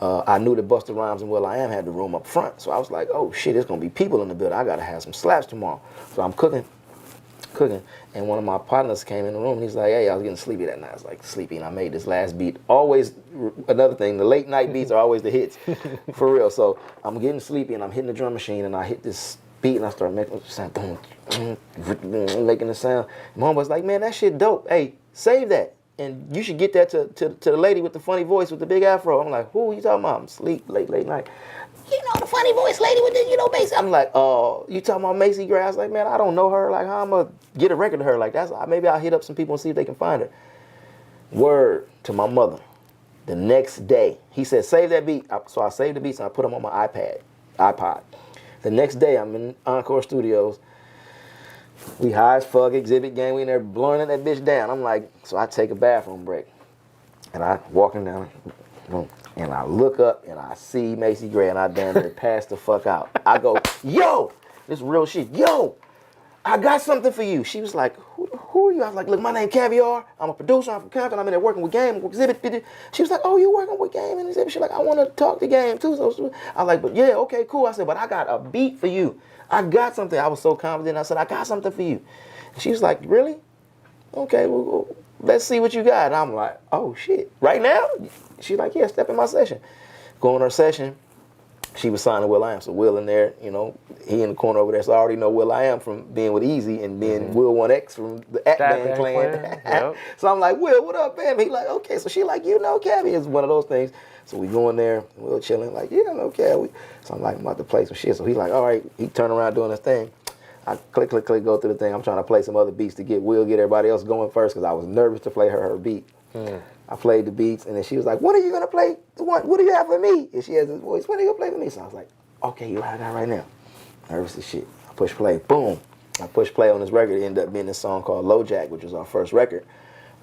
I knew that Busta Rhymes and will.i.am had the room up front. So I was like, oh shit, there's gonna be people in the building. I gotta have some slaps tomorrow. So I'm cooking. And one of my partners came in the room and he's like, hey, I was getting sleepy that night. I was like, sleepy, and I made this last beat. Always, another thing, the late night beats are always the hits, for real. So I'm getting sleepy and I'm hitting the drum machine and I hit this beat and I start making the sound, making the sound. Mom was like, man, that shit dope. Hey, save that. And you should get that to the lady with the funny voice with the big afro. I'm like, who are you talking about? I'm asleep late night. You know, the funny voice lady with the, you know, Macy. I'm like, oh, you talking about Macy Gray? I was like, man, I don't know her. Like, how I'm going to get a record of her? Like, maybe I'll hit up some people and see if they can find her. Word to my mother. The next day, he said, save that beat. So I saved the beats and I put them on my iPod. The next day, I'm in Encore Studios. We high as fuck, Xzibit gang. We in there blowing that bitch down. I'm like, so I take a bathroom break. And I walking down, boom. And I look up and I see Macy Gray and I damn near pass the fuck out. I go, yo, this real shit. Yo, I got something for you. She was like, who are you? I was like, look, my name Caviar. I'm a producer. I'm from Compton. I'm in there working with Game, with Xzibit. She was like, oh, you working with Game and Xzibit? She's like, I want to talk to Game too. So I was like, but yeah, okay, cool. I said, but I got a beat for you. I got something. I was so confident. I said, I got something for you. And she was like, really? Okay, well, let's see what you got. And I'm like, oh shit, right now? She's like, yeah, step in my session. Go in her session. She was signing will.i.am. So Will in there, you know, he in the corner over there. So I already know will.i.am from being with Easy and being Will 1X from the At Band clan. Yep. So I'm like, Will, what up, fam? He like, okay. So she like, you know, Caviar is one of those things. So we go in there, Will chilling, like, yeah, I know Caviar. So I'm like, I'm about to play some shit. So he like, all right. He turn around doing his thing. I click, go through the thing. I'm trying to play some other beats to get everybody else going first because I was nervous to play her beat. I played the beats, and then she was like, when are you going to play? What do you have for me? And she has this voice, when are you going to play for me? So I was like, okay, you I got right now. Nervous as shit. I push play. Boom. I push play on this record. It ended up being this song called Low Jack, which was our first record.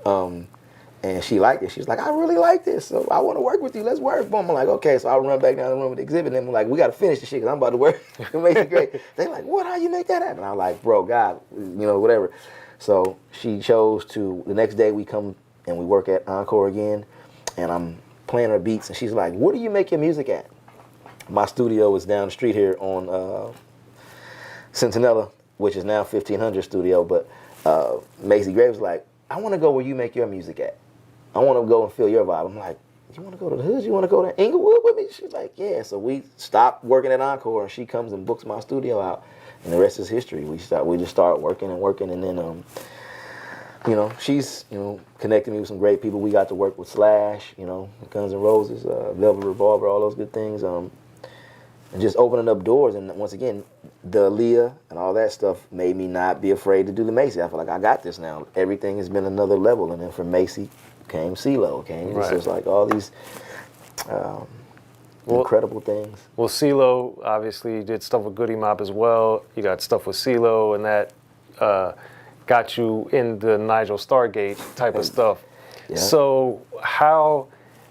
And she liked it. She was like, I really like this, so I want to work with you. Let's work. Boom. I'm like, okay. So I run back down the room with Xzibit, and I'm like, we got to finish this shit because I'm about to work with Macy Gray. They like, what? How you make that happen? I'm like, bro, God, you know, whatever. So she chose to, the next day we come and we work at Encore again, and I'm playing her beats, and she's like, where do you make your music at? My studio is down the street here on Centinela, which is now 1500 studio, but Macy Gray was like, I want to go where you make your music at. I want to go and feel your vibe. I'm like, you want to go to the hood? You want to go to Inglewood with me? She's like, yeah. So we stopped working at Encore, and she comes and books my studio out, and the rest is history. We just start working, and then you know, she's, you know, connected me with some great people. We got to work with Slash, you know, Guns N' Roses, Velvet Revolver, all those good things, and just opening up doors. And once again, the Aaliyah and all that stuff made me not be afraid to do the Macy. I feel like I got this now. Everything has been another level, and then from Macy came CeeLo, Right. It's like all these incredible things. Well, CeeLo obviously did stuff with Goody Mob as well. You got stuff with CeeLo, and that got you in the Nigel Stargate type of stuff. Yeah. So how,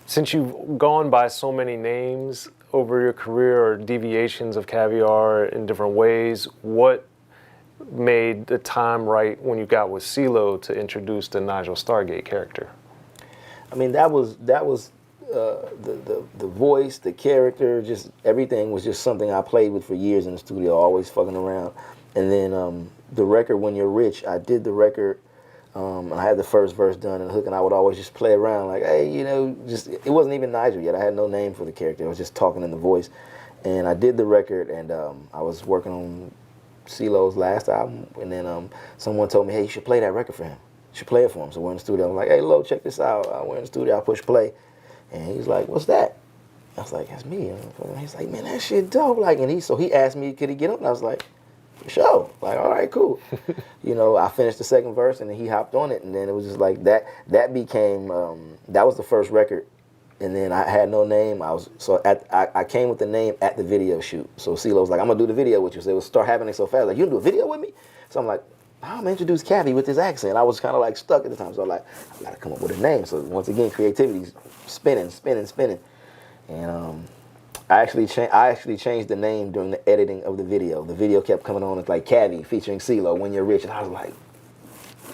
since you've gone by so many names over your career or deviations of Caviar in different ways, what made the time right when you got with CeeLo to introduce the Nigel Stargate character? I mean, that was the voice, the character, just everything was just something I played with for years in the studio, always fucking around. And then the record, When You're Rich, I did the record, I had the first verse done and the hook, and I would always just play around like, hey, you know, just, it wasn't even Nigel yet. I had no name for the character. I was just talking in the voice. And I did the record, and I was working on CeeLo's last album, and then someone told me, hey, you should play that record for him. You should play it for him. So we're in the studio. I'm like, hey, Lo, check this out. We're in the studio. I push play. And he's like, what's that? I was like, that's me. And he's like, man, that shit dope. Like, and so he asked me, could he get up? And I was like, for sure. Like, all right, cool. You know, I finished the second verse, and then he hopped on it. And then it was just like that. That became, that was the first record. And then I had no name. I came with the name at the video shoot. So CeeLo was like, I'm going to do the video with you. So it would start happening so fast. Like, you gonna do a video with me? So I'm like, I'm going to introduce Cavi with his accent. I was kind of like stuck at the time. So I'm like, I got to come up with a name. So once again, creativity's spinning. And I actually changed the name during the editing of the video. The video kept coming on as like Cavi featuring CeeLo, When You're Rich. And I was like,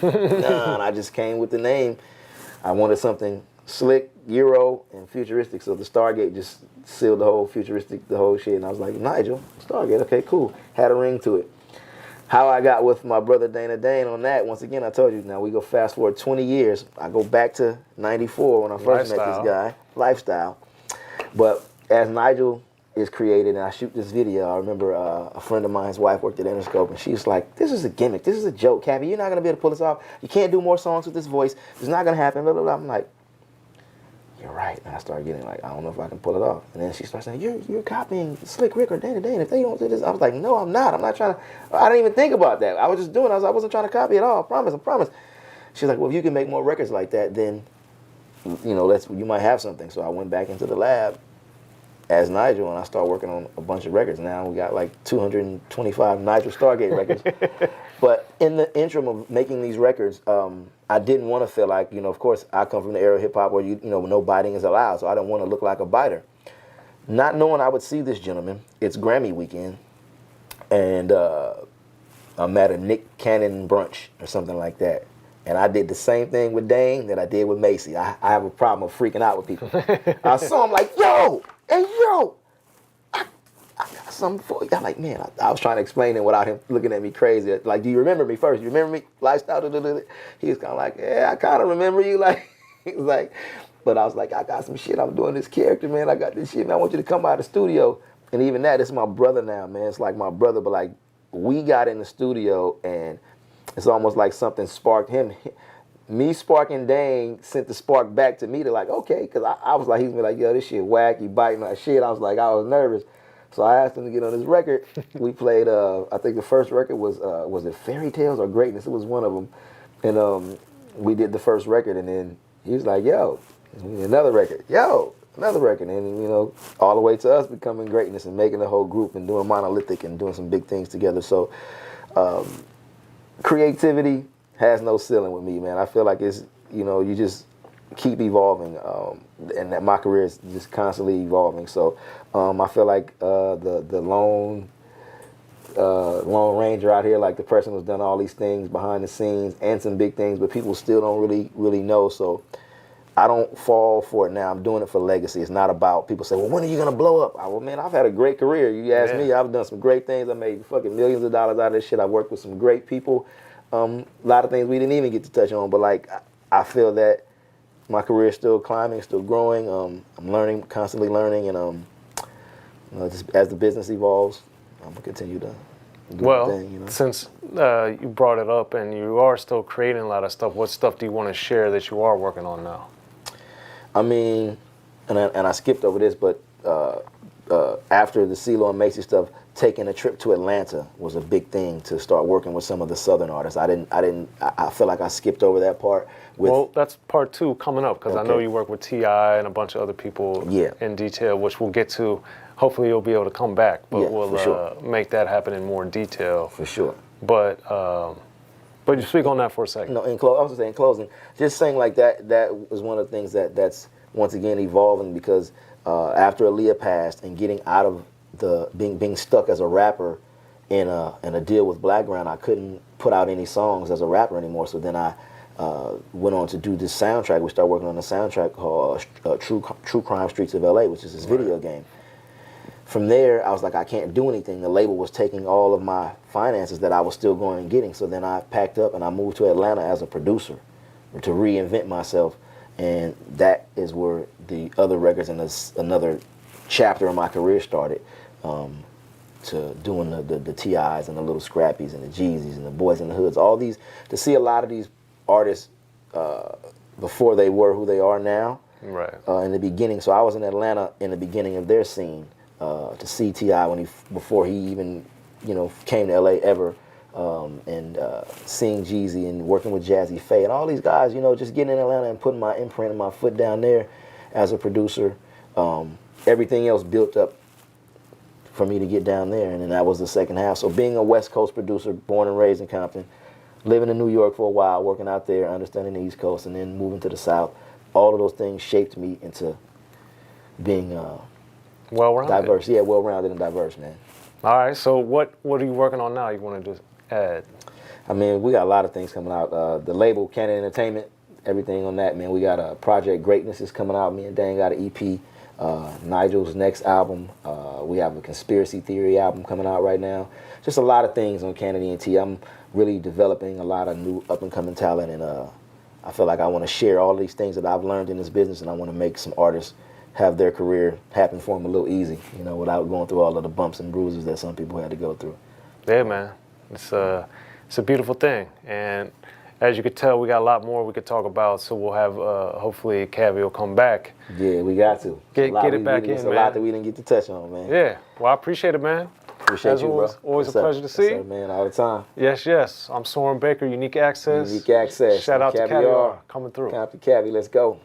nah, and I just came with the name. I wanted something Slick, Euro, and futuristic. So the Stargate just sealed the whole futuristic, the whole shit. And I was like, Nigel, Stargate, okay, cool. Had a ring to it. How I got with my brother Dana Dane on that, once again, I told you, now we go fast forward 20 years. I go back to 94 when I first met this guy. Lifestyle. But as Nigel is created and I shoot this video, I remember a friend of mine's wife worked at Interscope and she was like, this is a gimmick, this is a joke, Caviar, you're not going to be able to pull this off. You can't do more songs with this voice. It's not going to happen, blah, blah, blah. I'm like, you're right. And I started getting like, I don't know if I can pull it off. And then she starts saying, you're copying Slick Rick or Dana Dane. If they don't do this, I was like, no, I'm not. I'm not trying to, I didn't even think about that. I was just doing it. I wasn't trying to copy at all. I promise. She's like, well, if you can make more records like that, then, you know, you might have something. So I went back into the lab as Nigel and I started working on a bunch of records. Now we got like 225 Nigel Stargate records. But in the interim of making these records, I didn't want to feel like, you know, of course, I come from the era of hip-hop where, you know, no biting is allowed, so I didn't want to look like a biter. Not knowing I would see this gentleman, it's Grammy weekend, and I'm at a Nick Cannon brunch or something like that. And I did the same thing with Dane that I did with Macy. I have a problem of freaking out with people. I saw him like, yo, hey, yo, I got something for you. I'm like, man, I was trying to explain it without him looking at me crazy. Like, do you remember me first? You remember me? Lifestyle? He was kind of like, yeah, I kind of remember you. Like, he was like, but I was like, I got some shit. I'm doing this character, man. I got this shit, man. I want you to come by the studio. And even that, it's my brother now, man. It's like my brother, but like, we got in the studio and it's almost like something sparked him. Me sparking Dane sent the spark back to me to like, okay, because I was like, he's been like, yo, this shit whack, you biting my shit. I was like, I was nervous. So I asked him to get on this record. We played, I think the first record was it Fairy Tales or Greatness? It was one of them. And we did the first record and then he was like, yo, another record. Yo, another record. And, you know, all the way to us becoming Greatness and making the whole group and doing Monolithic and doing some big things together. So creativity has no ceiling with me, man. I feel like it's, you know, you just keep evolving, and that my career is just constantly evolving. So I feel like the lone ranger out here, like the person who's done all these things behind the scenes and some big things, but people still don't really know. So I don't fall for it now. I'm doing it for legacy. It's not about people say, well, when are you gonna blow up? Well, man, I've had a great career. You ask me, I've done some great things. I made fucking millions of dollars out of this shit. I worked with some great people. A lot of things we didn't even get to touch on, but like I feel that my career is still climbing, still growing. I'm learning, constantly learning, and you know, just as the business evolves, I'm gonna continue to do my thing. You know? Since you brought it up and you are still creating a lot of stuff, what stuff do you want to share that you are working on now? I mean, and I skipped over this, but after the CeeLo and Macy stuff, taking a trip to Atlanta was a big thing to start working with some of the Southern artists. I feel like I skipped over that part. Well, that's part 2 coming up, because I know you work with T.I. and a bunch of other people in detail, which we'll get to. Hopefully you'll be able to come back, but we'll make that happen in more detail. For sure. But you speak on that for a second. No, I was going to say in closing, just saying like that was one of the things that's once again evolving, because after Aaliyah passed and getting out of being stuck as a rapper in a deal with Blackground, I couldn't put out any songs as a rapper anymore. So then I went on to do this soundtrack. We started working on a soundtrack called True Crime Streets of LA, which is this video game. From there, I was like, I can't do anything. The label was taking all of my finances that I was still going and getting. So then I packed up and I moved to Atlanta as a producer to reinvent myself. And that is where the other records and another chapter of my career started, to doing the T.I.s and the Little Scrappies and the Jeezys and the Boys in the Hoods. All these, to see a lot of these artists before they were who they are now, in the beginning. So I was in Atlanta in the beginning of their scene, to see T.I. before he even, you know, came to L.A. ever, and seeing Jeezy and working with Jazzy Faye and all these guys, you know, just getting in Atlanta and putting my imprint and my foot down there as a producer. Everything else built up for me to get down there, and then that was the second half. So being a West Coast producer, born and raised in Compton, living in New York for a while, working out there, understanding the East Coast, and then moving to the South, all of those things shaped me into being well-rounded. Diverse. Yeah, well-rounded and diverse, man. All right, so what are you working on now you want to just add? I mean, we got a lot of things coming out. The label, Canon Entertainment, everything on that, man. We got a Project Greatness is coming out. Me and Dan got an EP. Nigel's next album. We have a conspiracy theory album coming out right now. Just a lot of things on Kennedy and T. I'm really developing a lot of new up and coming talent, and I feel like I want to share all these things that I've learned in this business, and I want to make some artists have their career happen for them a little easy, you know, without going through all of the bumps and bruises that some people had to go through. Yeah, man. It's a beautiful thing, and as you could tell, we got a lot more we could talk about. So we'll have hopefully Caviar will come back. Yeah, we got to. Get it back in, man. It's a lot that we didn't get to touch on, man. Yeah. Well, I appreciate it, man. Appreciate As you, always, bro. always Yes, a pleasure to see Yes, sir, man, all the time. Yes. I'm Soren Baker, Unique Access. Unique Access. Shout out to Caviar coming through. Compton, Caviar, let's go.